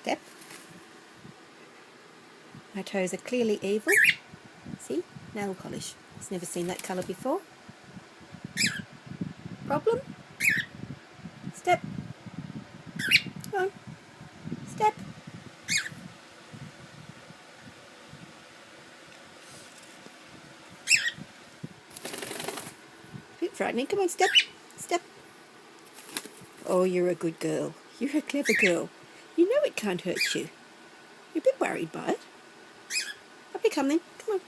Step. My toes are clearly evil. See? Nail polish. He's never seen that colour before. Problem? Step. Come on. Step. A bit frightening. Come on, step. Step. Oh, you're a good girl. You're a clever girl. You know it can't hurt you. You're a bit worried by it. Up you come then. Come on.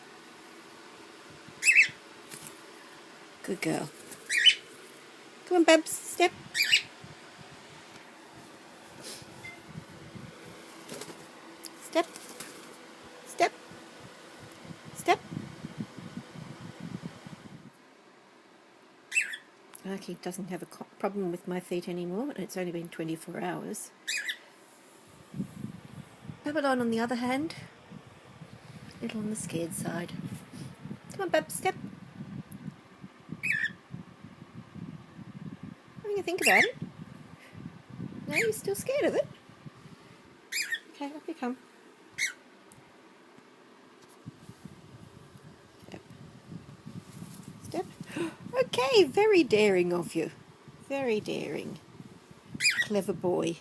Good girl. Come on, Babs. Step. Step. Step. Step. Arkie doesn't have a problem with my feet anymore, and it's only been 24 hours. Babylon, on the other hand, a little on the scared side. Come on, Babs, step. Having a think about it. No, you're still scared of it? Okay, up you come. Step. Step. Okay, very daring of you. Very daring. Clever boy.